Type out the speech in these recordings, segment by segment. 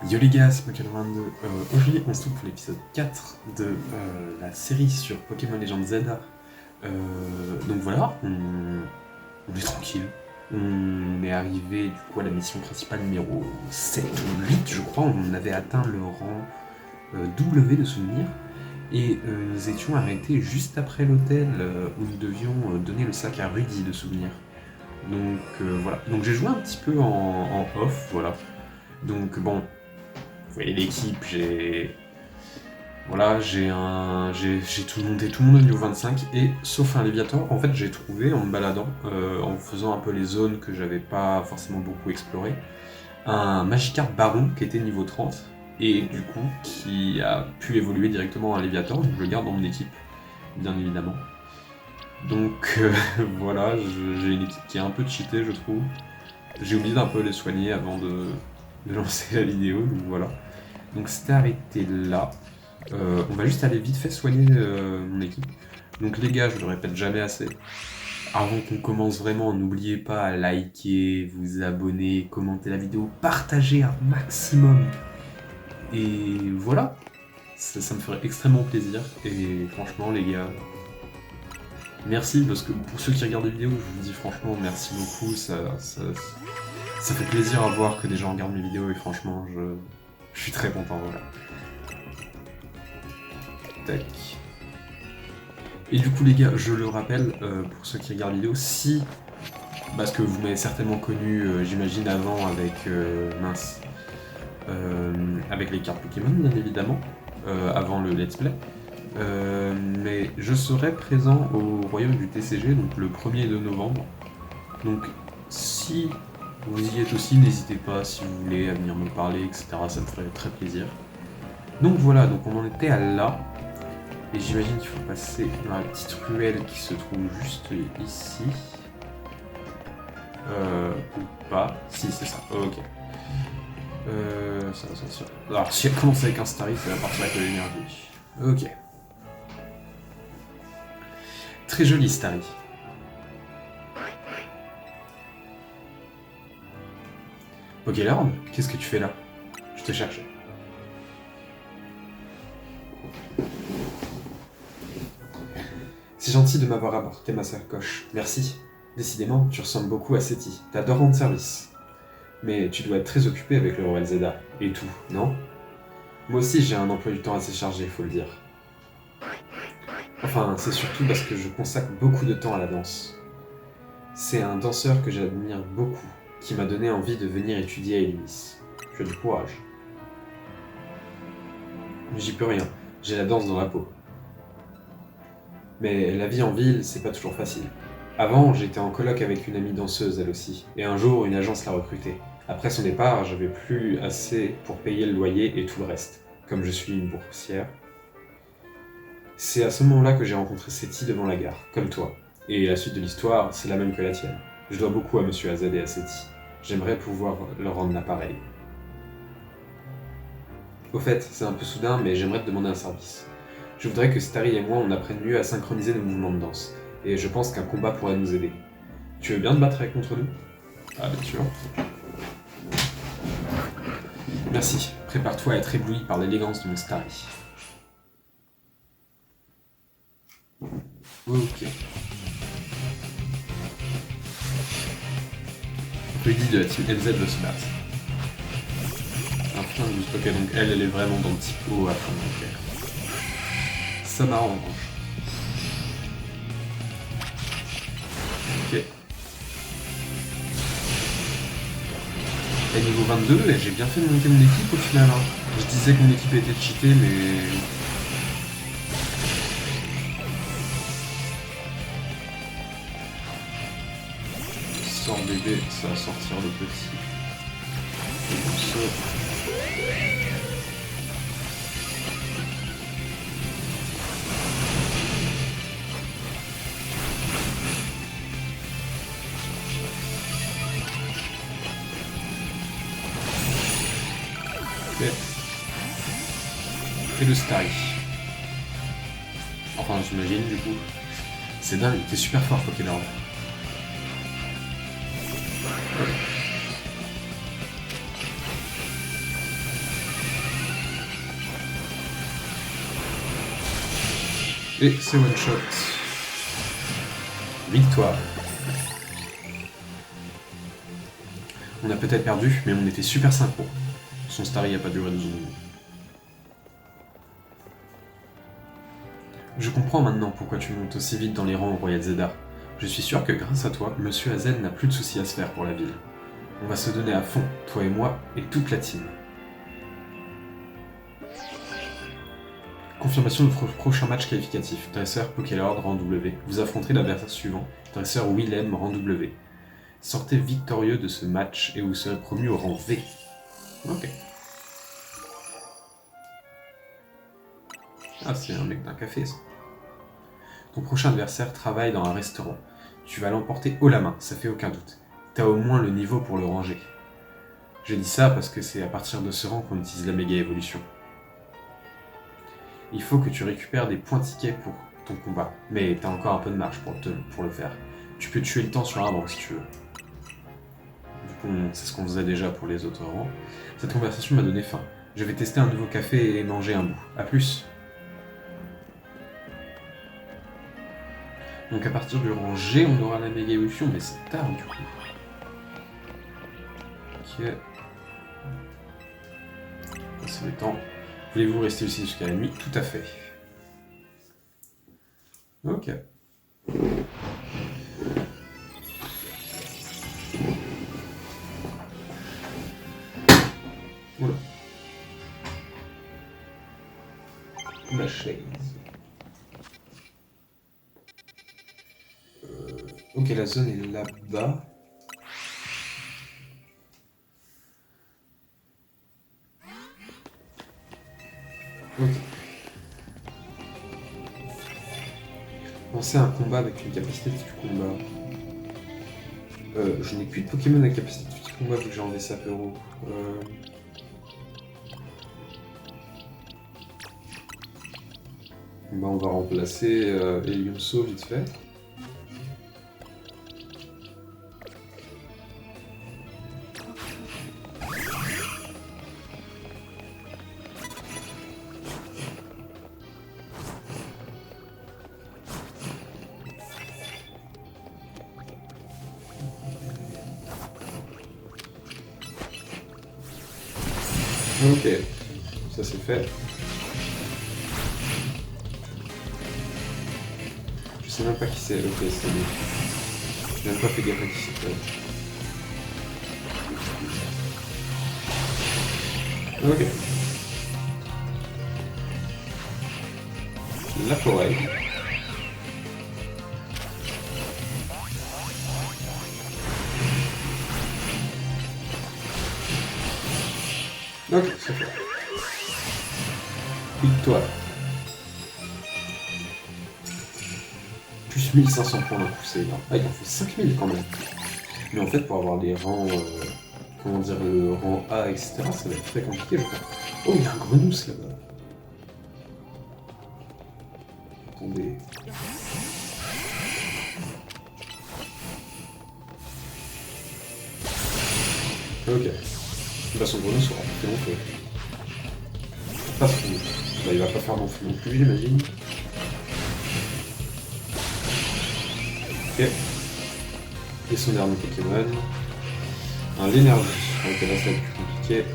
Yo les gars, c'est Pokémon 22. Aujourd'hui, on se trouve pour l'épisode 4 de la série sur Pokémon Legends Zelda. Donc voilà, on est tranquille. On est arrivé du coup à la mission principale numéro 7 ou 8, je crois. On avait atteint le rang W de souvenir. Et nous étions arrêtés juste après l'hôtel où nous devions donner le sac à Rudy de souvenir. Donc voilà. Donc j'ai joué un petit peu en off, voilà. Donc bon. Vous voyez l'équipe, j'ai tout le monde au niveau 25 et sauf un Léviator, en fait j'ai trouvé en me baladant, en faisant un peu les zones que j'avais pas forcément beaucoup explorées, un Magikarp Baron qui était niveau 30 et du coup qui a pu évoluer directement en Léviator, donc je le garde dans mon équipe, bien évidemment. Donc voilà, j'ai une équipe qui est un peu cheatée je trouve. J'ai oublié d'un peu les soigner avant de lancer la vidéo, donc voilà. Donc c'était arrêté là. On va juste aller vite fait soigner mon équipe. Donc les gars, je le répète jamais assez. Avant qu'on commence vraiment, n'oubliez pas à liker, vous abonner, commenter la vidéo, partager un maximum. Et voilà, ça me ferait extrêmement plaisir. Et franchement les gars, merci parce que pour ceux qui regardent les vidéos, je vous dis franchement merci beaucoup. Ça fait plaisir à voir que des gens regardent mes vidéos et franchement je suis très content, voilà. Tac. Et du coup les gars, je le rappelle, pour ceux qui regardent la vidéo, si, parce que vous m'avez certainement connu, j'imagine avant avec, avec les cartes Pokémon bien évidemment, avant le let's play, mais je serai présent au royaume du TCG, donc le 1er de novembre, donc si vous y êtes aussi, n'hésitez pas si vous voulez à venir me parler, etc. Ça me ferait très plaisir. Donc voilà, donc on en était à là. Et j'imagine qu'il faut passer dans la petite ruelle qui se trouve juste ici. Ou pas. Si, c'est ça. Ok. Ça. Alors, si elle commence avec un Starry, ça va partir avec de l'énergie. Ok. Très joli Starry. Ok, Lord, qu'est-ce que tu fais là? Je te cherchais. C'est gentil de m'avoir apporté ma sacoche. Merci. Décidément, tu ressembles beaucoup à Seti. T'adores rendre service. Mais tu dois être très occupé avec le Royal Zelda. Et tout, non? Moi aussi, j'ai un emploi du temps assez chargé, faut le dire. Enfin, c'est surtout parce que je consacre beaucoup de temps à la danse. C'est un danseur que j'admire beaucoup, qui m'a donné envie de venir étudier à Elimis. Tu as du courage. J'y peux rien, j'ai la danse dans la peau. Mais la vie en ville, c'est pas toujours facile. Avant, j'étais en coloc avec une amie danseuse, elle aussi, et un jour, une agence l'a recrutée. Après son départ, j'avais plus assez pour payer le loyer et tout le reste, comme je suis une boursière. C'est à ce moment-là que j'ai rencontré Seti devant la gare, comme toi. Et la suite de l'histoire, c'est la même que la tienne. Je dois beaucoup à Monsieur Azad et à Seti. J'aimerais pouvoir leur rendre l'appareil. Au fait, c'est un peu soudain, mais j'aimerais te demander un service. Je voudrais que Starry et moi, on apprenne mieux à synchroniser nos mouvements de danse. Et je pense qu'un combat pourrait nous aider. Tu veux bien te battre contre nous? Ah, bien sûr. Merci. Prépare-toi à être ébloui par l'élégance de mon Starry. Ok. Rudy de la team LZ veut se battre. Enfin, ok, donc elle est vraiment dans le petit pot à fond, donc ça m'arrange. Ok. Et niveau 22, et j'ai bien fait de monter mon équipe au final. Hein. Je disais que mon équipe était cheatée, mais... Sors bébé, ça va sortir le petit. Et comme ça... Ok. Et le Starry. Enfin, j'imagine du coup. C'est dingue, t'es super fort, Pokémon. Et c'est one shot. Victoire. On a peut-être perdu, mais on était super synchro. Son starry a pas duré 12 secondes. Je comprends maintenant pourquoi tu montes aussi vite dans les rangs au Royal Zedar. Je suis sûr que grâce à toi, Monsieur Hazen n'a plus de soucis à se faire pour la ville. On va se donner à fond, toi et moi, et toute la team. Confirmation de votre prochain match qualificatif. Dresseur Pokélord rang W. Vous affronterez l'adversaire suivant, Dresseur Willem rang W. Sortez victorieux de ce match et vous serez promu au rang V. Ok. Ah, c'est un mec d'un café, ça. Ton prochain adversaire travaille dans un restaurant. Tu vas l'emporter haut la main, ça fait aucun doute. T'as au moins le niveau pour le ranger. J'ai dit ça parce que c'est à partir de ce rang qu'on utilise la méga évolution. Il faut que tu récupères des points tickets pour ton combat, mais t'as encore un peu de marge pour le faire. Tu peux tuer le temps sur un banc si tu veux. Du coup, c'est ce qu'on faisait déjà pour les autres rangs. Cette conversation m'a donné faim. Je vais tester un nouveau café et manger un bout. A plus. Donc à partir du rang G, on aura la méga évolution, mais c'est tard du coup. Ok. C'est le temps. Voulez-vous rester ici jusqu'à la nuit? Tout à fait. Ok. Oula. La chaise. Ok, la zone est là-bas. Ok. Lancer un combat avec une capacité de type combat. Je n'ai plus de Pokémon avec capacité de type combat vu que j'ai enlevé Sapero. Bah, on va remplacer Eliumso vite fait. Ok, ça c'est fait. Je sais même pas qui c'est. Ok, c'est lui. J'ai même pas fait gaffe à qui c'était. Ok. La forêt. Ok, c'est fait. Victoire. Plus 1500 points d'un coup, c'est énorme. Ah, il en faut 5000 quand même. Mais en fait, pour avoir les rangs, comment dire, le rang A, etc., ça va être très compliqué, je crois. Oh, il y a un grenousse là-bas. Attendez. Ok. Bah, son grenousse aura fait long feu. Pas son... Bah, il va pas faire d'enfant non plus, j'imagine. Ok. Et son dernier Pokémon. Un l'énergie. Ok, là, ça va être plus compliqué.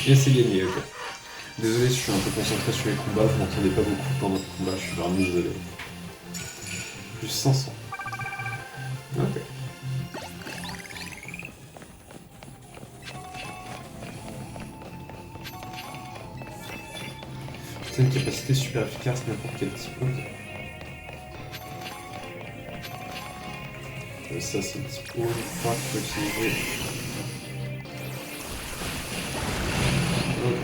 Et c'est gagné, ok. Désolé si je suis un peu concentré sur les combats, vous m'entendez pas beaucoup pendant le combat, je suis vraiment désolé. Plus 500. Ok. C'est une capacité super efficace, n'importe quel type. Ok. Ça c'est le type O, je crois qu'il faut utiliser. Ok.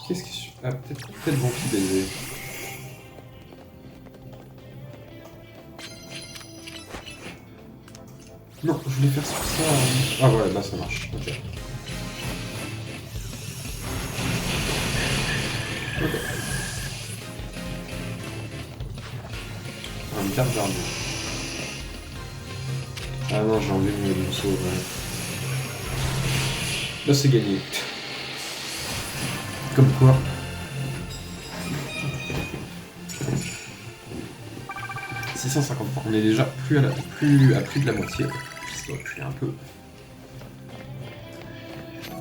Qu'est-ce qui... Ah, peut-être Vampy baiser. Non, je voulais faire ça. Ah ouais, là ça marche. Ok. Ok. Un carte d'armure. Ah non, j'ai envie de me sauver. Là c'est gagné. Comme quoi. 650 points. On est déjà plus à plus de la moitié. Ça va appuyer un peu.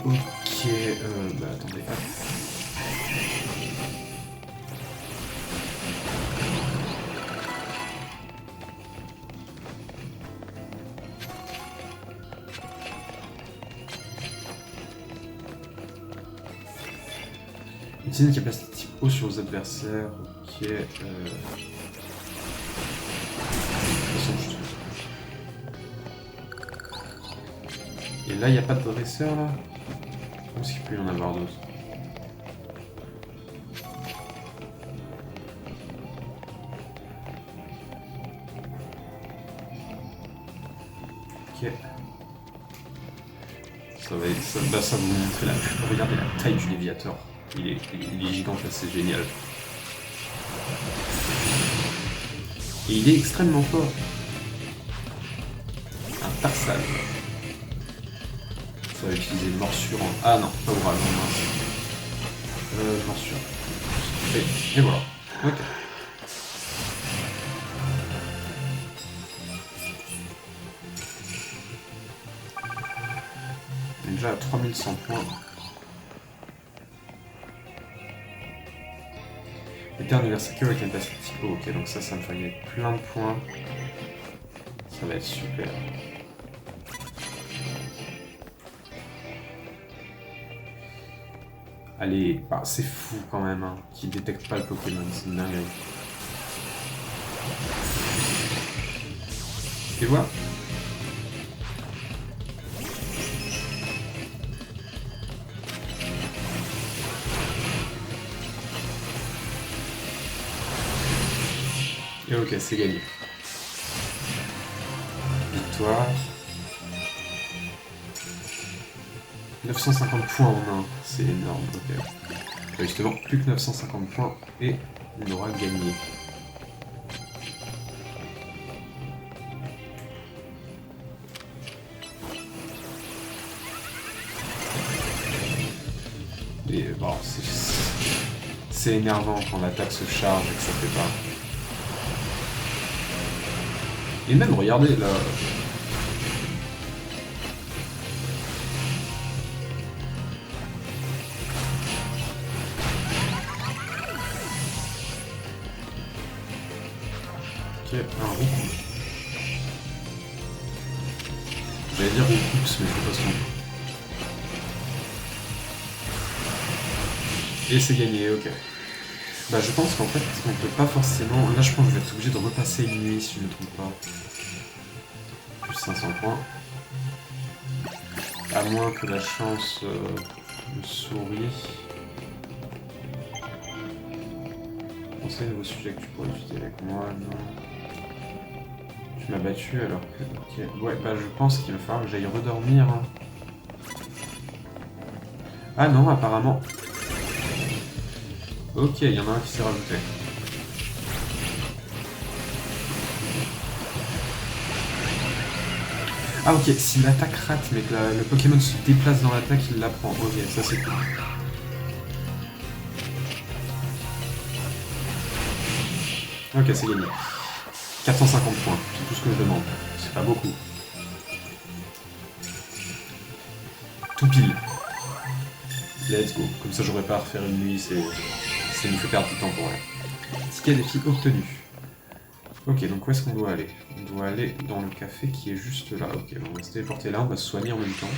Ok, bah attendez, hop. Utilisez une capacité type eau sur vos adversaires. Ok. De toute façon, Et là, il n'y a pas de dresseur là. Où est-ce qu'il peut y en avoir d'autres? Ok. Ça va être ça. Bah, ça vous montrer la. Regardez la taille du Léviator. Il est gigantesque, c'est génial. Et il est extrêmement fort. Un Tarsal. Ça va utiliser morsure en. Ah non, pas oral, non, mince. Morsure. Et voilà. Ok. On est déjà à 3100 points. Éternivers avec un passé typo. Ok, donc ça me fait gagner plein de points. Ça va être super. Allez, bah, c'est fou quand même, hein, qu'il détecte pas le Pokémon, c'est une dinguerie. Et voilà. Et ok, c'est gagné. Victoire. 950 points en un, c'est énorme, ok. Bah justement, plus que 950 points et on aura gagné. Et bon, c'est énervant quand l'attaque se charge et que ça fait pas. Et même, regardez là. Ok, un Roucoups. J'allais dire Roucoups, mais faut pas se tromper. Et c'est gagné, ok. Bah je pense qu'en fait, on peut pas forcément... Là je pense que je vais être obligé de repasser une nuit si je ne me trompe pas. Plus 500 points. À moins que la chance me sourie. Pensez à un nouveau sujet que tu pourrais utiliser avec moi, non. Tu m'as battu alors que... Ok, ouais, bah je pense qu'il va falloir que j'aille redormir. Ah non, apparemment... Ok, il y en a un qui s'est rajouté. Ah ok, si l'attaque rate mais que le Pokémon se déplace dans l'attaque, il la prend. Ok, ça c'est cool. Ok, c'est gagné. 450 points, c'est tout ce que je demande. C'est pas beaucoup. Tout pile. Let's go. Comme ça j'aurais pas à refaire une nuit, ça nous fait perdre du temps pour rien. Ticket défi obtenu. Ok, donc où est-ce qu'on doit aller? On doit aller dans le café qui est juste là. Ok, on va se téléporter là, on va se soigner en même temps.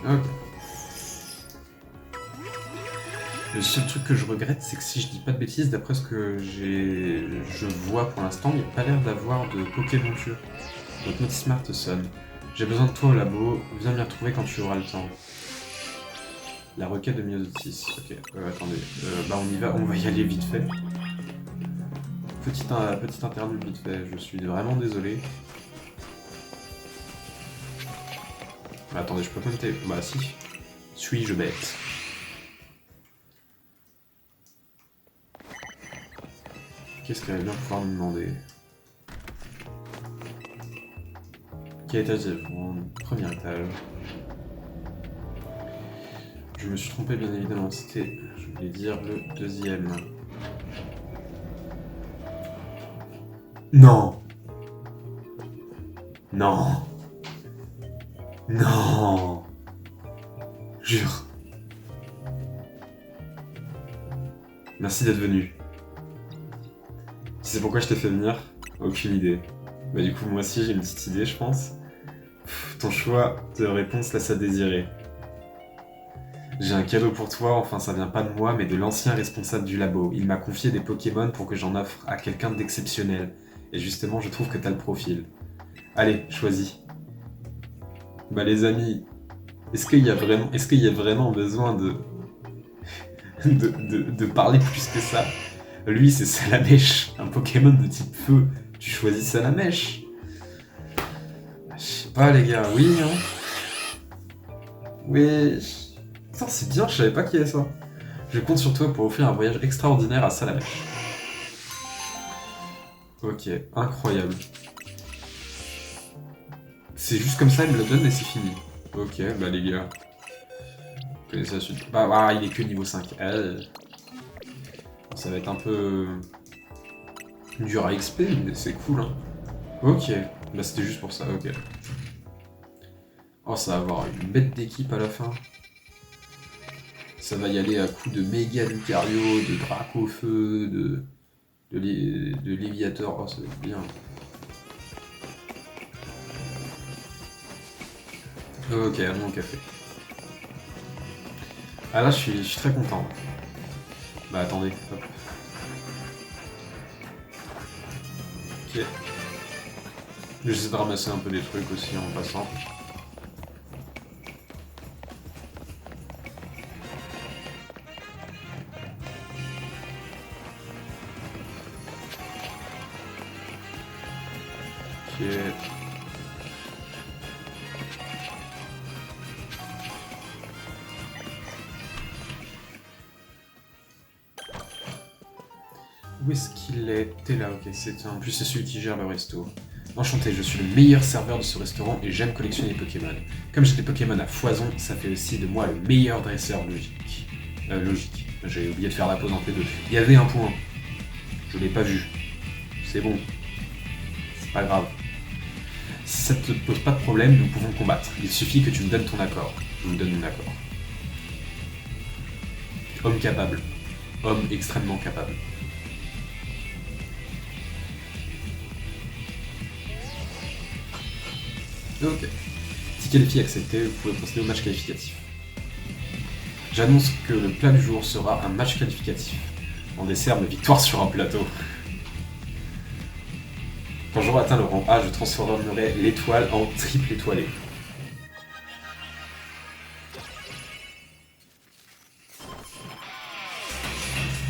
Ok. Le seul truc que je regrette, c'est que si je dis pas de bêtises, d'après ce que je vois pour l'instant, il n'y a pas l'air d'avoir de Pokémonture. Donc notre Smart sonne. J'ai besoin de toi au labo, viens m'y retrouver quand tu auras le temps. La requête de Myosotis. Ok, attendez. Bah on va y aller vite fait. Petit interlude vite fait, je suis vraiment désolé. Bah, attendez, je peux compter. Bah si. Suis-je bête? Qu'est-ce qu'elle va bien pouvoir nous demander? Quel étage est-elle? Premier étage. Je me suis trompé bien évidemment, c'était, je voulais dire, le deuxième. Non! Non! Non! Jure! Merci d'être venu. Tu sais pourquoi je t'ai fait venir? Aucune idée. Bah du coup moi aussi j'ai une petite idée je pense. Ton choix de réponse laisse à désirer. J'ai un cadeau pour toi, enfin ça vient pas de moi mais de l'ancien responsable du labo. Il m'a confié des Pokémon pour que j'en offre à quelqu'un d'exceptionnel. Et justement je trouve que t'as le profil. Allez, choisis. Bah les amis, est-ce qu'il y a vraiment besoin de parler plus que ça? Lui c'est Salamèche, un Pokémon de type feu. Tu choisis Salamèche? Je sais pas les gars, oui hein. Oui. Putain c'est bien, je savais pas qu'il y avait ça. Je compte sur toi pour offrir un voyage extraordinaire à Salamèche. Ok, incroyable. C'est juste comme ça, il me le donne et c'est fini. Ok, bah les gars. Connaissez la suite. Bah, il est que niveau 5. Ça va être un peu dur à XP, mais c'est cool hein. Ok, bah c'était juste pour ça, ok. Oh, ça va avoir une bête d'équipe à la fin. Ça va y aller à coups de méga Lucario, de Dracofeu, de Léviator. Oh, ça va être bien. Ok, allons au café. Ah là, je suis très content. Bah attendez, hop. Ok. J'essaie de ramasser un peu des trucs aussi en passant. Ok. Où est-ce qu'il est? T'es là, ok. En plus, c'est celui qui gère le resto. Enchanté, je suis le meilleur serveur de ce restaurant et j'aime collectionner les Pokémon. Comme j'ai des Pokémon à foison, ça fait aussi de moi le meilleur dresseur logique. Logique. J'ai oublié de faire la pause entre les deux. Il y avait un point. Je l'ai pas vu. C'est bon. C'est pas grave. Si ça te pose pas de problème, nous pouvons combattre. Il suffit que tu me donnes ton accord. Je vous donne mon accord. Homme capable. Homme extrêmement capable. Ok. Si qualifié accepté, vous pouvez procéder au match qualificatif. J'annonce que le plat du jour sera un match qualificatif. En dessert, ma victoire sur un plateau. Quand j'aurai atteint le rang A, je transformerai l'étoile en triple étoilé.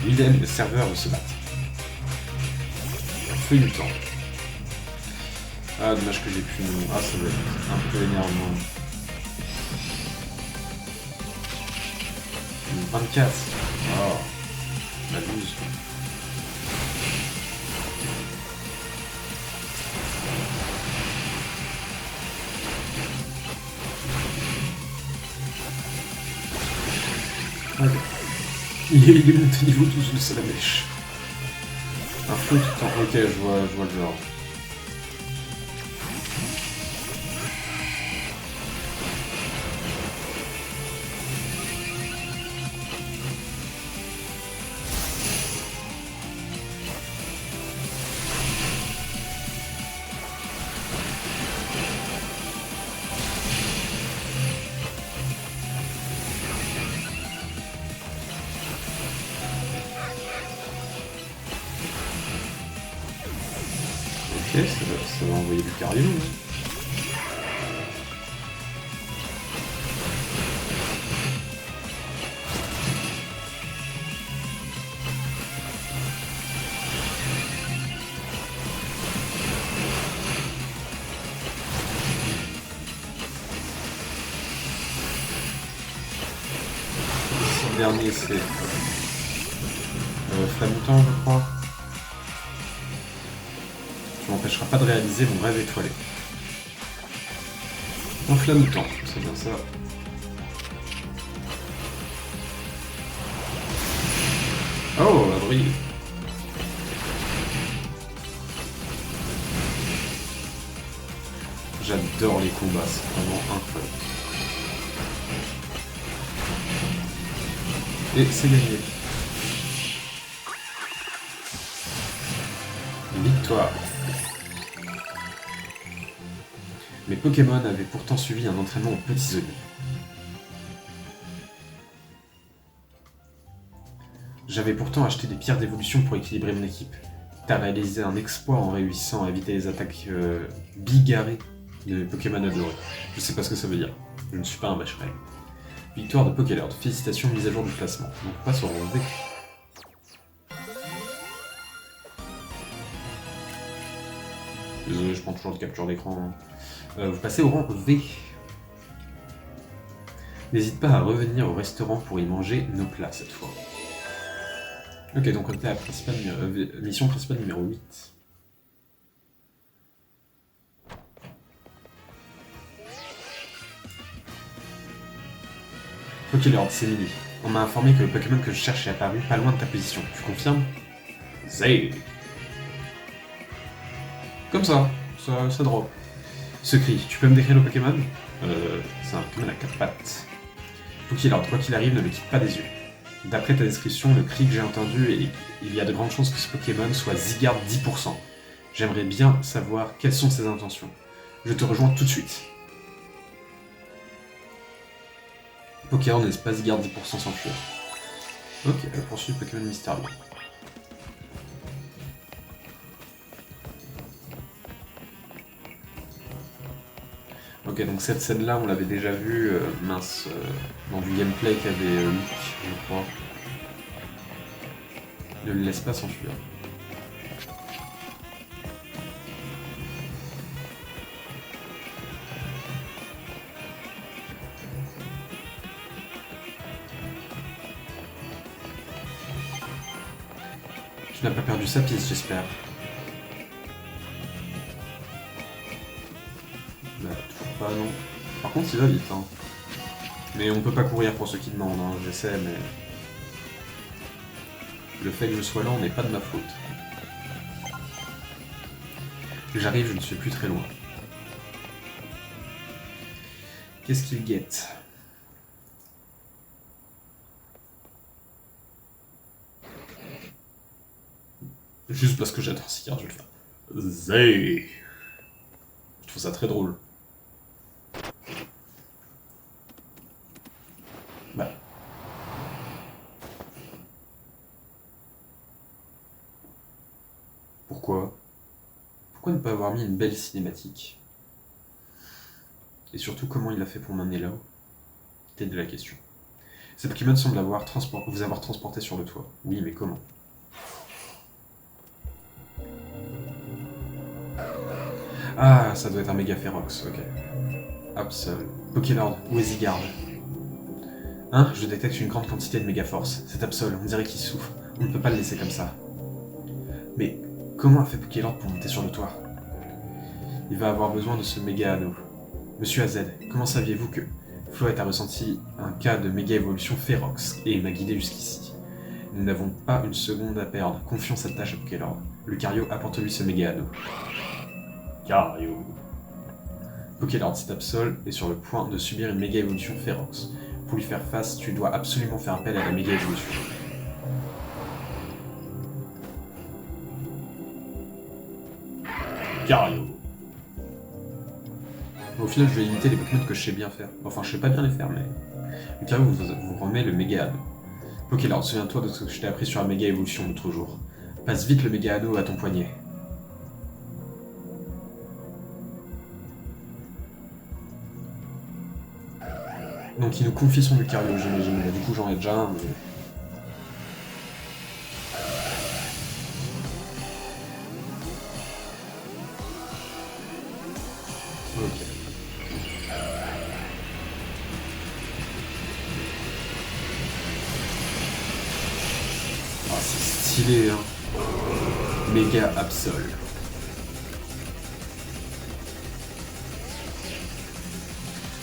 Willem et le serveur se battent. Feuille du temps. Ah, dommage que j'ai pu... Ah, ça va être un peu énervant. 24. Oh, m'abuse. Ok. Il est monté niveau 12 de Salamèche. Un feu tout le temps. Ok, je vois le genre. Ok, ça va envoyer du Lucario. dernier, c'est Flamoutant, je crois. Tu m'empêcheras pas de réaliser mon rêve étoilé. Un Flamoutant, c'est bien ça. Oh, la brille. J'adore les combats, c'est vraiment incroyable. Et c'est gagné. Victoire. Mes Pokémon avaient pourtant suivi un entraînement aux petits oignons. J'avais pourtant acheté des pierres d'évolution pour équilibrer mon équipe. T'as réalisé un exploit en réussissant à éviter les attaques bigarrées de Pokémon adorés. Je sais pas ce que ça veut dire. Je ne suis pas un vache-règle. Victoire de Pokélord. Félicitations, mise à jour du classement. Donc on passe au rang V. Désolé, je prends toujours de capture d'écran. Vous passez au rang V. N'hésite pas à revenir au restaurant pour y manger nos plats cette fois. Ok, donc on était à la mission principale numéro 8. Pokélord, c'est Lily. On m'a informé que le Pokémon que je cherche est apparu pas loin de ta position. Tu confirmes? Zay. Comme ça drop. Ce cri, tu peux me décrire le Pokémon? C'est un Pokémon à 4 pattes. Pokélord, quoi qu'il arrive, ne le quitte pas des yeux. D'après ta description, le cri que j'ai entendu, et il y a de grandes chances que ce Pokémon soit Zygarde 10%. J'aimerais bien savoir quelles sont ses intentions. Je te rejoins tout de suite. Pokélord n'est pas Zygarde 10% sans fuir. Ok, elle poursuit le Pokémon mystérieux. Ok, donc cette scène-là, on l'avait déjà vue, dans du gameplay qu'avait leak, je crois. Ne le laisse pas s'enfuir. Tu n'as pas perdu sa piste, j'espère. Bah, toujours pas, non. Par contre, il va vite, hein. Mais on peut pas courir pour ceux qui demandent, hein. J'essaie, mais... Le fait que je sois lent n'est pas de ma faute. J'arrive, je ne suis plus très loin. Qu'est-ce qu'il guette? Juste parce que j'adore Zygarde, je vais le faire. Zay. Je trouve ça très drôle. Bah. Pourquoi ne pas avoir mis une belle cinématique? Et surtout, comment il a fait pour m'amener là-haut? Tête de la question. Ces Pokémon semblent vous avoir transporté sur le toit. Oui, mais comment? Ah, ça doit être un méga férox, ok. Absol. Pokélord, où est Zygarde? Hein? Je détecte une grande quantité de méga force. C'est Absol, on dirait qu'il souffre. On ne peut pas le laisser comme ça. Mais comment a fait Pokélord pour monter sur le toit? Il va avoir besoin de ce méga anneau. Monsieur AZ, comment saviez-vous que Floette a ressenti un cas de méga évolution férox et m'a guidé jusqu'ici? Nous n'avons pas une seconde à perdre. Confions cette tâche à Pokélord. Lucario, apporte-lui ce méga anneau. Lucario. Pokélord, cet Absol est sur le point de subir une méga évolution férox. Pour lui faire face, tu dois absolument faire appel à la méga évolution. Lucario. Au final, je vais imiter les Pokémon que je sais bien faire. Enfin, je sais pas bien les faire, mais... Lucario vous remet le méga anneau. Pokélord, souviens-toi de ce que je t'ai appris sur la méga évolution l'autre jour. Passe vite le méga anneau à ton poignet. Donc il nous confie son Lucario, j'imagine. Du coup, j'en ai déjà un, mais... Ok. stylé, hein. Méga Absol.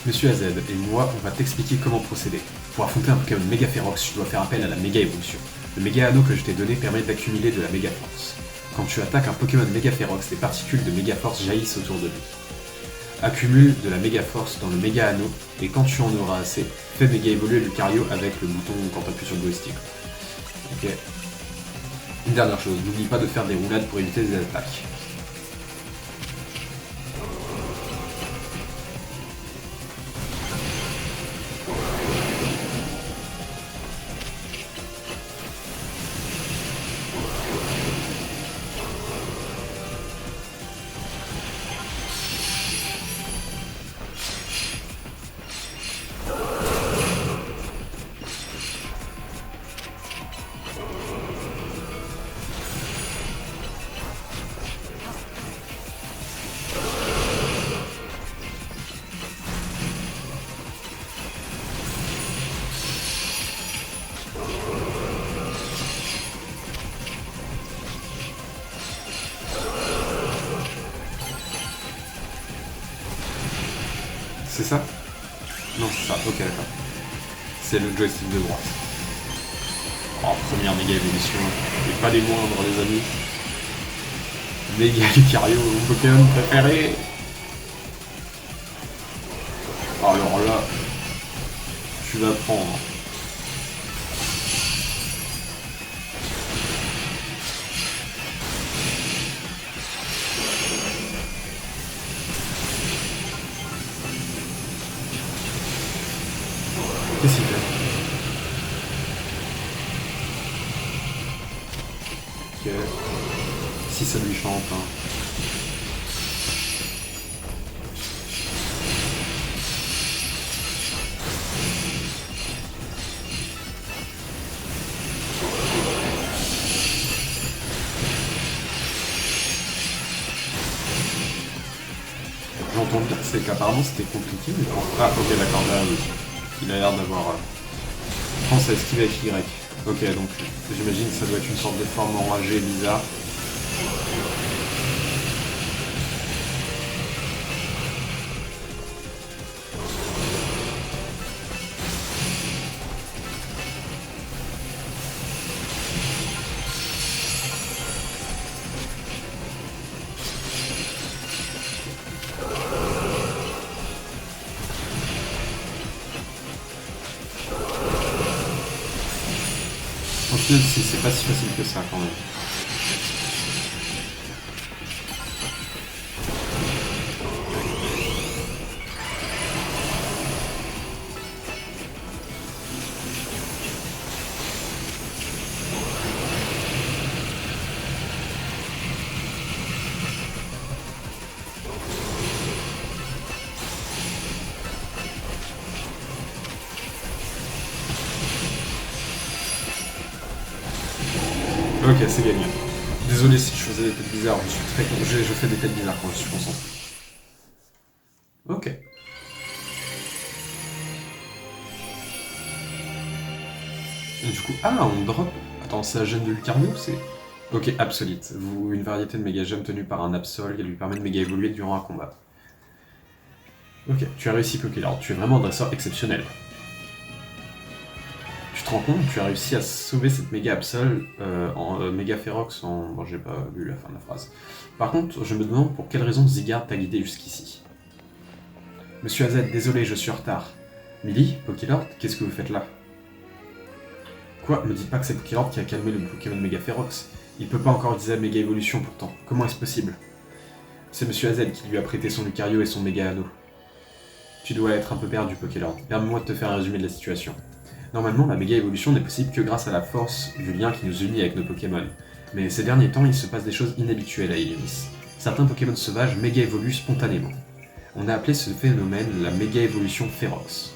Monsieur AZ et moi, on va t'expliquer comment procéder. Pour affronter un Pokémon Méga Férox, tu dois faire appel à la Méga Évolution. Le Méga Anneau que je t'ai donné permet d'accumuler de la Méga Force. Quand tu attaques un Pokémon Méga Férox, des particules de Méga Force jaillissent autour de lui. Accumule de la Méga Force dans le Méga Anneau, et quand tu en auras assez, fais Méga évoluer le Lucario avec le bouton quand tu appuies sur le joystick. Ok. Une dernière chose, n'oublie pas de faire des roulades pour éviter des attaques. C'est ça? Non, c'est ça, ok, d'accord. C'est le joystick de droite. Oh, première méga évolution. Et pas les moindres, les amis. Méga Lucario, mon Pokémon préféré. Alors là, tu vas prendre. Qu'est-ce qu'il fait? Ok. Si ça lui chante, hein. J'entends dire c'est qu'apparemment c'était compliqué, mais quand... Ah, ok, d'accord, là, oui. Il a l'air d'avoir... Je pense à esquiver avec Y. Ok, donc j'imagine que ça doit être une sorte de forme enragée bizarre. Au final, si, c'est pas si facile que ça quand même. Ok, c'est gagné. Désolé si je faisais des têtes bizarres, je suis très con. Je fais des têtes bizarres quand je suis concentré. Ok. Et du coup, ah, on drop. Attends, c'est la gemme de Lucario, c'est. Ok, Absolite. Une variété de méga gemme tenue par un Absol qui lui permet de méga évoluer durant un combat. Ok, tu as réussi Pokélord, tu es vraiment un dresseur exceptionnel. Tu te rends compte, tu as réussi à sauver cette méga Absol en méga Férox en... Bon, j'ai pas lu la fin de la phrase. Par contre, je me demande pour quelle raison Zygarde t'a guidé jusqu'ici. Monsieur AZ, désolé, je suis en retard. Millie, Pokélord, qu'est-ce que vous faites là? Quoi? Me dites pas que c'est Pokélord qui a calmé le Pokémon méga Férox. Il peut pas encore utiliser la méga évolution pourtant. Comment est-ce possible? C'est Monsieur AZ qui lui a prêté son Lucario et son méga anneau. Tu dois être un peu perdu, Pokélord. Permets-moi de te faire un résumé de la situation. Normalement, la méga évolution n'est possible que grâce à la force du lien qui nous unit avec nos Pokémon. Mais ces derniers temps, il se passe des choses inhabituelles à Ilimis. Certains Pokémon sauvages méga évoluent spontanément. On a appelé ce phénomène la méga évolution férox.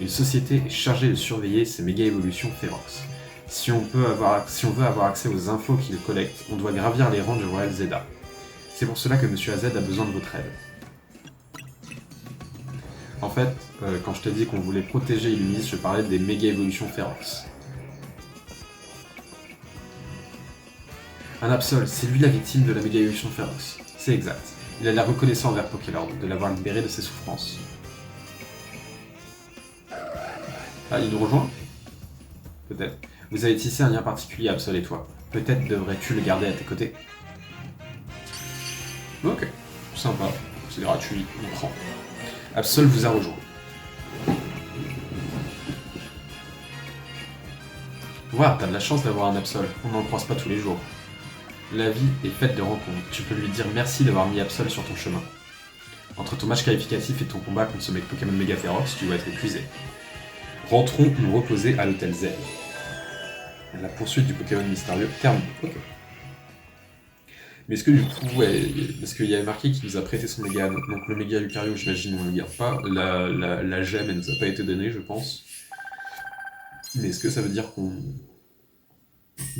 Une société est chargée de surveiller ces méga évolutions férox. Si on veut avoir accès aux infos qu'il collecte, on doit gravir les rangs du Royal Zeda. C'est pour cela que Monsieur AZ a besoin de votre aide. En fait, quand je t'ai dit qu'on voulait protéger Illumis, je parlais des méga évolutions férox. Un Absol, c'est lui la victime de la méga évolution féroce. C'est exact. Il a l'air reconnaissant envers Pokélord de l'avoir libéré de ses souffrances. Ah, il nous rejoint? Peut-être. Vous avez tissé un lien particulier, Absol et toi. Peut-être devrais-tu le garder à tes côtés. Ok, sympa. C'est gratuit, on prend. Absol vous a rejoint. Waouh, t'as de la chance d'avoir un Absol. On n'en croise pas tous les jours. La vie est faite de rencontres. Tu peux lui dire merci d'avoir mis Absol sur ton chemin. Entre ton match qualificatif et ton combat contre ce mec Pokémon méga féroce, tu vas être épuisé. Rentrons nous reposer à l'hôtel Zel. La poursuite du Pokémon mystérieux terminée. Ok. Mais est-ce que du coup, ouais, parce qu'il y avait marqué qu'il nous a prêté son méga, donc le méga Lucario, j'imagine, on ne le garde pas. La gemme, elle nous a pas été donnée, je pense. Mais est-ce que ça veut dire qu'on...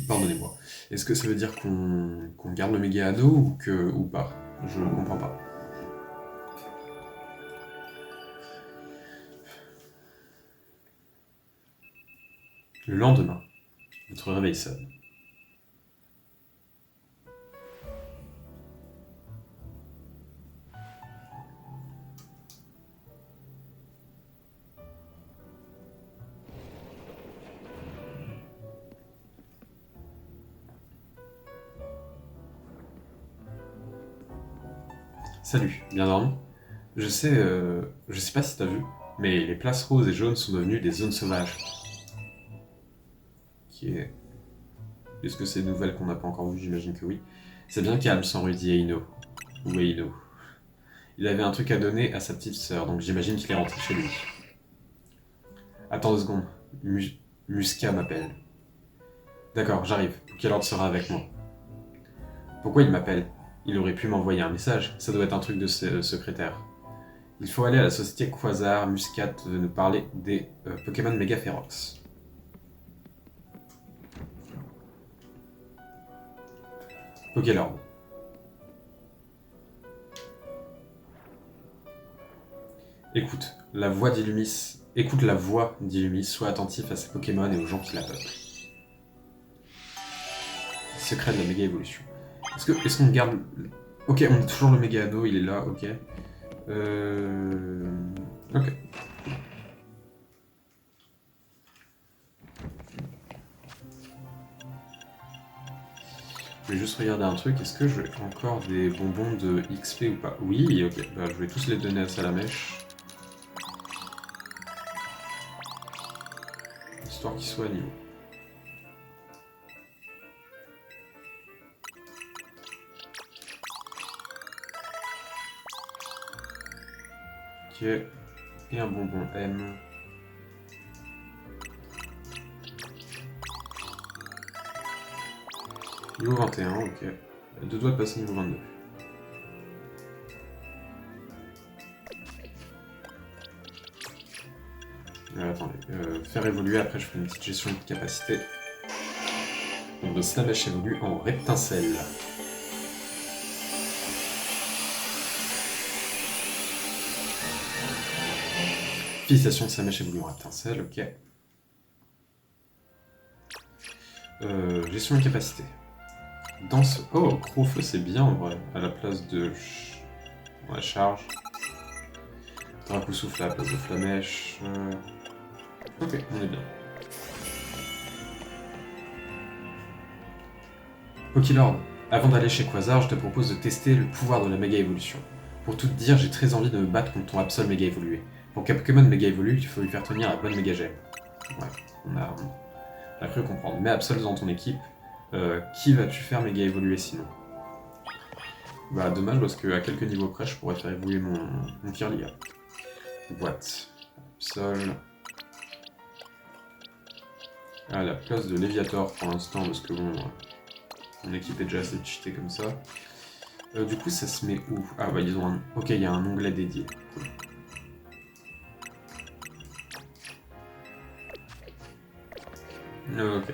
Pardonnez-moi. Est-ce que ça veut dire qu'on garde le méga anneau ou pas? Je ne comprends pas. Le lendemain, votre réveil sonne. Salut, bien dormi? Je sais pas si t'as vu, mais les places roses et jaunes sont devenues des zones sauvages. Est-ce que c'est une nouvelle qu'on n'a pas encore vue? J'imagine que oui. C'est bien calme sans Rudy et Ino. Ou Eino. Il avait un truc à donner à sa petite sœur, donc j'imagine qu'il est rentré chez lui. Attends 2 secondes. Musca m'appelle. D'accord, j'arrive. Pokéland sera avec moi. Pourquoi il m'appelle? Il aurait pu m'envoyer un message. Ça doit être un truc de secrétaire. Il faut aller à la société Quasar. Muscat veut nous parler des Pokémon méga férox. Pokélord. Écoute la voix d'Illumis, sois attentif à ses Pokémon et aux gens qui la peuplent. Secret de la méga évolution. Est-ce qu'on garde... Ok, on a toujours le méga anneau, il est là, ok. Ok. Je vais juste regarder un truc, est-ce que j'ai encore des bonbons de XP ou pas? Oui, ok, bah, je vais tous les donner à Salamèche. Histoire qu'il soit à niveau. Ok, et un bonbon M. Niveau 21, ok. 2 doigts de passer niveau 22. Attendez, faire évoluer, après je ferai une petite gestion de capacité. Donc de Slamesh évolue en Reptincelle. Félicitations, Slamesh évolue en Reptincelle, ok. Gestion de capacité. Danse... Oh, Crowfeu c'est bien en vrai, à la place de... Ouais, charge. Drapeau souffle à la place de Flamèche. Ok, on est bien. Pokélord, avant d'aller chez Quasar, je te propose de tester le pouvoir de la méga évolution. Pour tout te dire, j'ai très envie de me battre contre ton Absol méga évolué. Pour qu'un Pokémon méga évolue, il faut lui faire tenir la bonne méga gemme. Ouais, on a cru comprendre. Mais Absol dans ton équipe, qui vas-tu faire méga évoluer sinon? Bah dommage parce qu'à quelques niveaux près, je pourrais faire évoluer mon Kirlia. Boîte. Absol. À la place de Léviator pour l'instant parce que bon, mon équipe est déjà assez cheatée comme ça. Du coup ça se met où? Ah bah ils ont un... Ok, il y a un onglet dédié. Cool. Ok.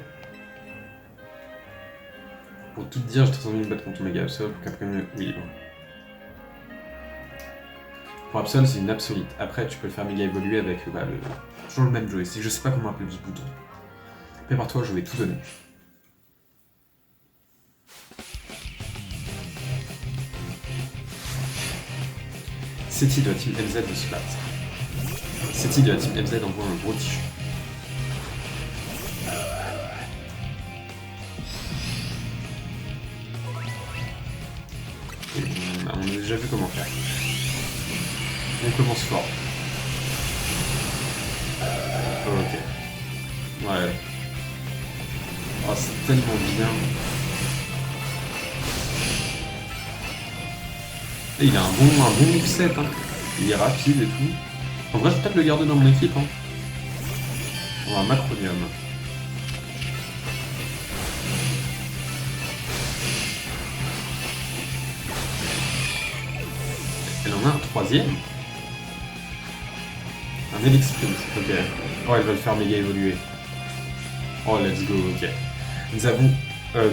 Pour tout te dire, j'ai très envie de me battre contre ton méga Absol pour qu'après... Oui, bon. Pour Absol, c'est une absolite. Après, tu peux le faire méga évoluer avec toujours le même joystick. Je sais pas comment appeler ce bouton. Prépare-toi, je vais tout donner. Seti de la team MZ de se battre. Seti de la team MZ envoie un gros tichu. On a déjà vu comment faire. On commence fort. Ok. Ouais. Oh, c'est tellement bien. Et il a un bon moveset, hein. Il est rapide et tout. En vrai, je vais peut-être le garder dans mon équipe. Hein. On va un Macronium. Elle en a un troisième. Un Elixprint, ok. Oh, elle va le faire méga évoluer. Oh, let's go, ok. Nous avons...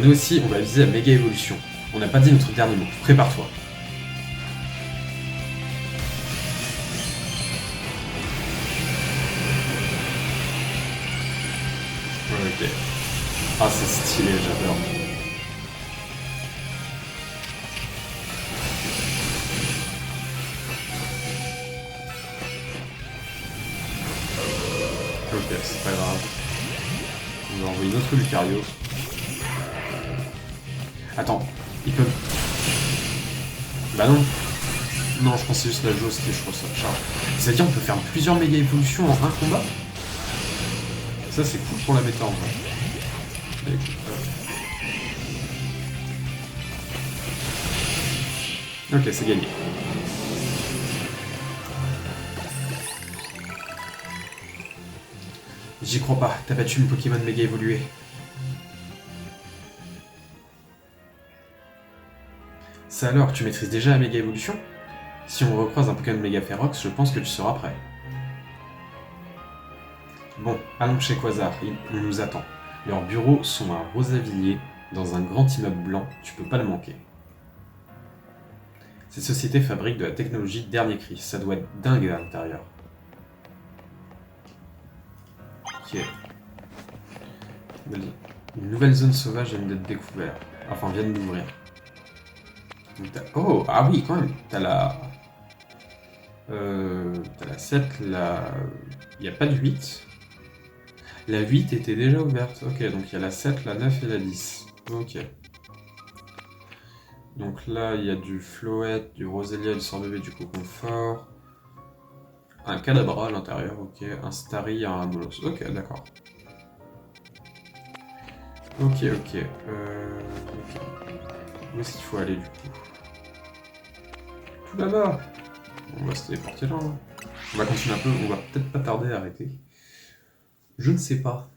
nous aussi, on va viser la méga évolution. On n'a pas dit notre dernier mot. Prépare-toi. Ok. Ah, c'est stylé, j'adore. Ok, c'est pas grave. On va envoyer notre Lucario. Attends, il peut... Bah non. Non, je pensais juste la jauge qui est chose ça charge. C'est-à-dire on peut faire plusieurs méga évolutions en un combat. Ça c'est cool pour la méta en vrai. Ok, c'est gagné. J'y crois pas, t'as battu une Pokémon méga évolué. Ça alors, tu maîtrises déjà la méga évolution? Si on recroise un Pokémon méga férox, je pense que tu seras prêt. Bon, allons chez Quasar, on nous attend. Leurs bureaux sont à Rosavilliers, dans un grand immeuble blanc, tu peux pas le manquer. Cette société fabrique de la technologie dernier cri, ça doit être dingue à l'intérieur. Ok. Une nouvelle zone sauvage vient d'être découverte. Enfin, vient d'ouvrir. Oh, ah oui, quand même. T'as la... t'as la 7, la... Il n'y a pas de 8. La 8 était déjà ouverte. Ok, donc il y a la 7, la 9 et la 10. Ok. Donc là, il y a du Floette, du Roselia, du Sorbet, du Coconfort. Un Kadabra à l'intérieur, ok. Un Starry, un Amolos. Ok, d'accord. Ok. Où est-ce qu'il faut aller du coup? Tout là-bas. On va se téléporter là. On va continuer un peu, on va peut-être pas tarder à arrêter. Je ne sais pas.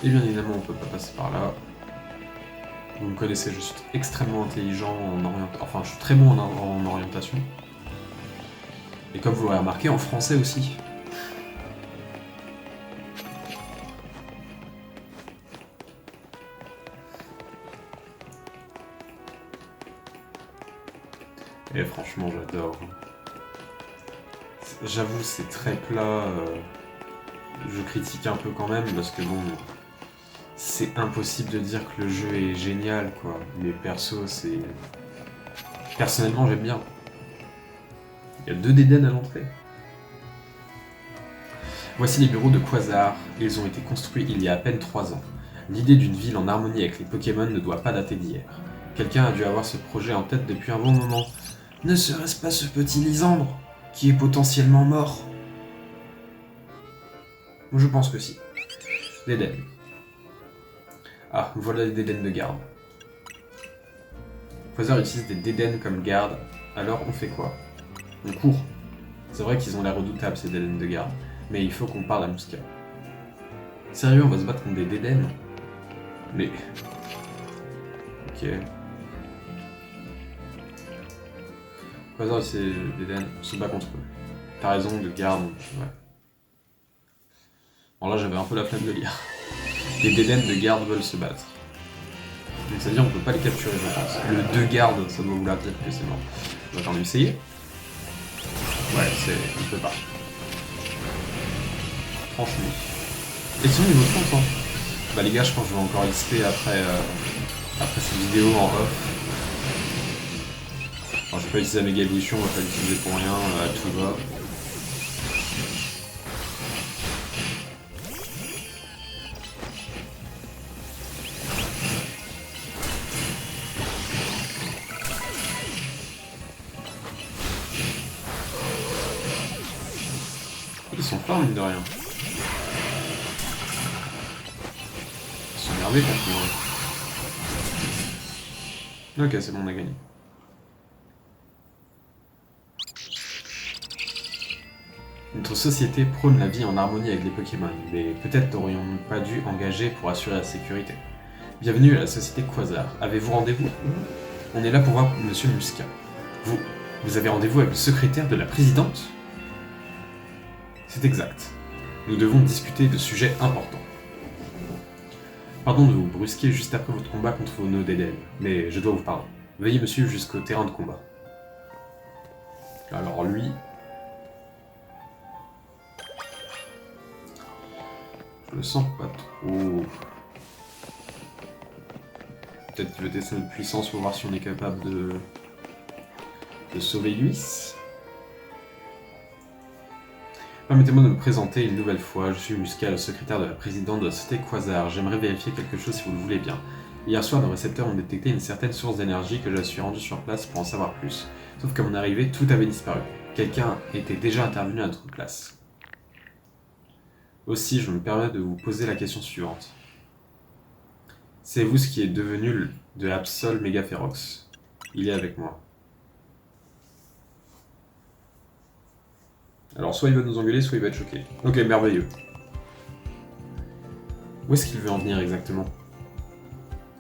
Et bien évidemment, on peut pas passer par là. Vous me connaissez, je suis extrêmement intelligent en orientation. Enfin, je suis très bon en orientation. Et comme vous l'aurez remarqué, en français aussi. Et franchement, j'adore. J'avoue, c'est très plat. Je critique un peu quand même, parce que bon... C'est impossible de dire que le jeu est génial, quoi. Mais perso, c'est... Personnellement, j'aime bien. Il y a 2 Dédènes à l'entrée. Voici les bureaux de Quasar. Ils ont été construits il y a à peine 3 ans. L'idée d'une ville en harmonie avec les Pokémon ne doit pas dater d'hier. Quelqu'un a dû avoir ce projet en tête depuis un bon moment. Ne serait-ce pas ce petit Lysandre, qui est potentiellement mort? Je pense que si. Dédène. Ah, voilà les Dédènes de garde. Quasar utilise des Dédènes comme garde, alors on fait quoi? On court. C'est vrai qu'ils ont l'air redoutables ces Dédènes de garde, mais il faut qu'on parle à Musca. Sérieux, on va se battre contre des Dédènes? Mais... Ok. Quasar utilise des Dédènes, on se bat contre eux. T'as raison, de garde, ouais. Bon là j'avais un peu la flemme de lire. Les Dédènes de garde veulent se battre. Donc ça veut dire qu'on peut pas les capturer, je pense. Le 2 garde, ça doit vouloir dire que c'est mort. On va quand même essayer. Ouais, on peut pas. Franchement. Et si on niveau 30 hein. Bah les gars, je pense que je vais encore XP après après cette vidéo en off. Alors j'ai pas utilisé la méga évolution, on va pas l'utiliser pour rien, tout va. Ils sont forts mine de rien. Ils sont énervés contre moi. Ok, c'est bon, on a gagné. Notre société prône la vie en harmonie avec les Pokémon, mais peut-être n'aurions-nous pas dû engager pour assurer la sécurité. Bienvenue à la société Quasar. Avez-vous rendez-vous? On est là pour voir Monsieur Muscat. Vous avez rendez-vous avec le secrétaire de la présidente? C'est exact. Nous devons discuter de sujets importants. Pardon de vous brusquer juste après votre combat contre vos nœuds d'Eden, mais je dois vous parler. Veuillez me suivre jusqu'au terrain de combat. Alors lui... Je le sens pas trop... Peut-être qu'il veut tester notre puissance pour voir si on est capable de sauver Luis. Permettez-moi de me présenter une nouvelle fois. Je suis Muscat, le secrétaire de la présidente de la société Quasar. J'aimerais vérifier quelque chose si vous le voulez bien. Hier soir, nos récepteurs ont détecté une certaine source d'énergie que je suis rendu sur place pour en savoir plus. Sauf qu'à mon arrivée, tout avait disparu. Quelqu'un était déjà intervenu à notre place. Aussi, je me permets de vous poser la question suivante. Savez-vous ce qui est devenu de Absol Megaferox? Il est avec moi. Alors, soit il va nous engueuler, soit il va être choqué. Ok, merveilleux. Où est-ce qu'il veut en venir exactement?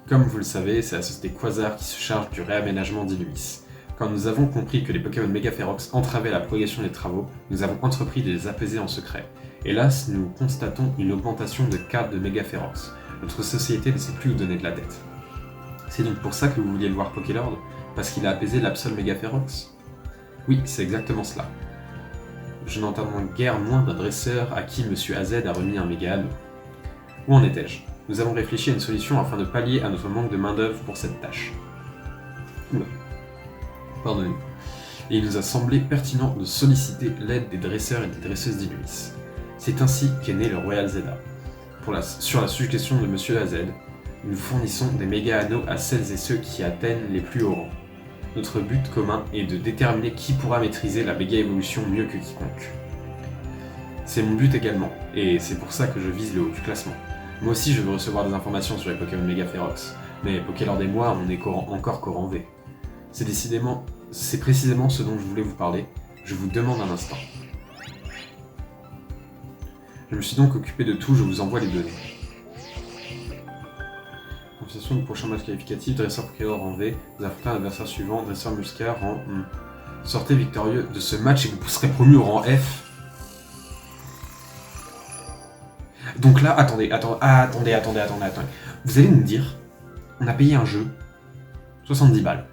Comme vous le savez, c'est la société Quasar qui se charge du réaménagement d'Ilumis. Quand nous avons compris que les Pokémon Megaferox entravaient la progression des travaux, nous avons entrepris de les apaiser en secret. Hélas, nous constatons une augmentation de cas de Megaferox. Notre société ne sait plus où donner de la tête. C'est donc pour ça que vous vouliez le voir Pokélord? Parce qu'il a apaisé l'Absol Megaferox? Oui, c'est exactement cela. Je n'entends guère moins d'un dresseur à qui M. AZ a remis un méga anneau. Où en étais-je? Nous avons réfléchi à une solution afin de pallier à notre manque de main-d'œuvre pour cette tâche. Oula. Pardonnez. Et il nous a semblé pertinent de solliciter l'aide des dresseurs et des dresseuses d'Ilumis. C'est ainsi qu'est né le Royal Zeta. Sur la suggestion de M. AZ, nous fournissons des méga anneaux à celles et ceux qui atteignent les plus hauts rangs. Notre but commun est de déterminer qui pourra maîtriser la méga évolution mieux que quiconque. C'est mon but également, et c'est pour ça que je vise le haut du classement. Moi aussi je veux recevoir des informations sur les Pokémon Megaferox, mais Pokélord et moi on est encore qu'au rang V. C'est précisément ce dont je voulais vous parler, je vous demande un instant. Je me suis donc occupé de tout, je vous envoie les données. Confirmation du prochain match qualificatif, dresseur Pokélord en V, vous affrontez un adversaire suivant, dresseur Muscat en Sortez victorieux de ce match et vous serez promu au rang F. Donc là, attendez. Vous allez nous dire, on a payé un jeu, 70 balles,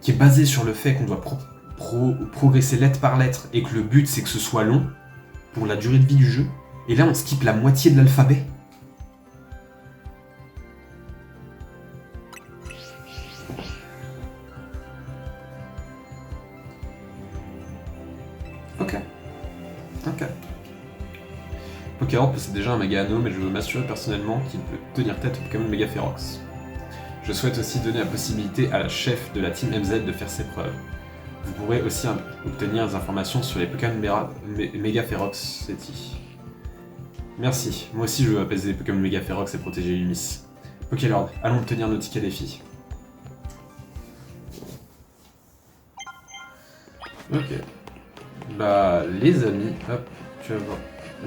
qui est basé sur le fait qu'on doit progresser lettre par lettre et que le but c'est que ce soit long pour la durée de vie du jeu, et là on skip la moitié de l'alphabet. Ok. Pokélord possède déjà un méga anneau, mais je veux m'assurer personnellement qu'il peut tenir tête au Pokémon Megaferox. Je souhaite aussi donner la possibilité à la chef de la team MZ de faire ses preuves. Vous pourrez aussi obtenir des informations sur les Pokémon Megaferox City. Merci, moi aussi je veux apaiser les Pokémon Megaferox et protéger Lumis. Pokélord, allons obtenir nos tickets défis. Ok. Bah, les amis, hop, tu vas voir.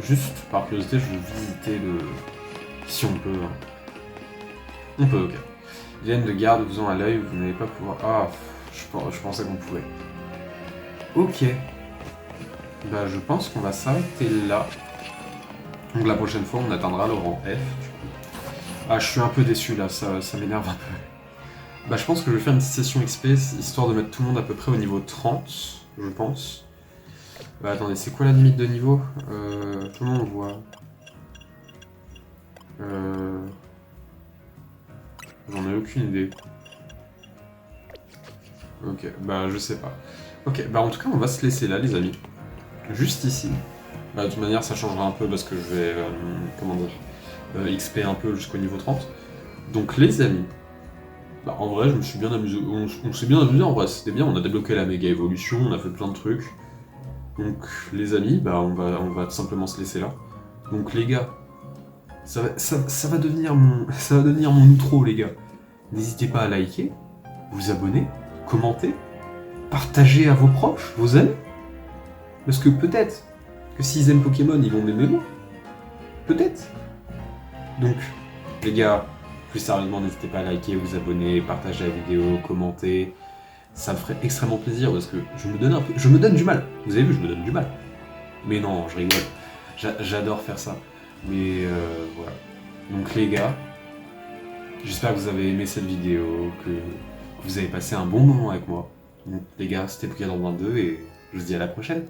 Juste par curiosité, je veux visiter le... Si on peut. Hein. On peut, ok. Vienne de garde vous ont à l'œil, vous n'allez pas pouvoir... Ah, je pensais qu'on pouvait. Ok. Bah, je pense qu'on va s'arrêter là. Donc la prochaine fois, on atteindra le rang F. Ah, je suis un peu déçu là, ça m'énerve un peu. Bah, je pense que je vais faire une petite session XP, histoire de mettre tout le monde à peu près au niveau 30, je pense. Bah attendez, c'est quoi la limite de niveau? Comment on voit? J'en ai aucune idée. Ok, bah je sais pas. Ok, bah en tout cas on va se laisser là les amis. Juste ici. Bah de toute manière ça changera un peu parce que je vais, comment dire, XP un peu jusqu'au niveau 30. Donc les amis, bah en vrai je me suis bien amusé, on s'est bien amusé en vrai, c'était bien, on a débloqué la méga évolution, on a fait plein de trucs. Donc les amis, bah on va tout simplement se laisser là. Donc les gars, ça va devenir ça va devenir mon outro les gars. N'hésitez pas à liker, vous abonner, commenter, partager à vos proches, vos amis. Parce que peut-être que s'ils aiment Pokémon, ils vont m'aimer moi. Peut-être. Donc, les gars, plus sérieusement, n'hésitez pas à liker, vous abonner, partager la vidéo, commenter. Ça me ferait extrêmement plaisir parce que je me donne du mal. Vous avez vu, je me donne du mal. Mais non, je rigole. J'adore faire ça. Mais voilà. Donc les gars, j'espère que vous avez aimé cette vidéo, que vous avez passé un bon moment avec moi. Donc les gars, c'était Pokémon 22 et je vous dis à la prochaine.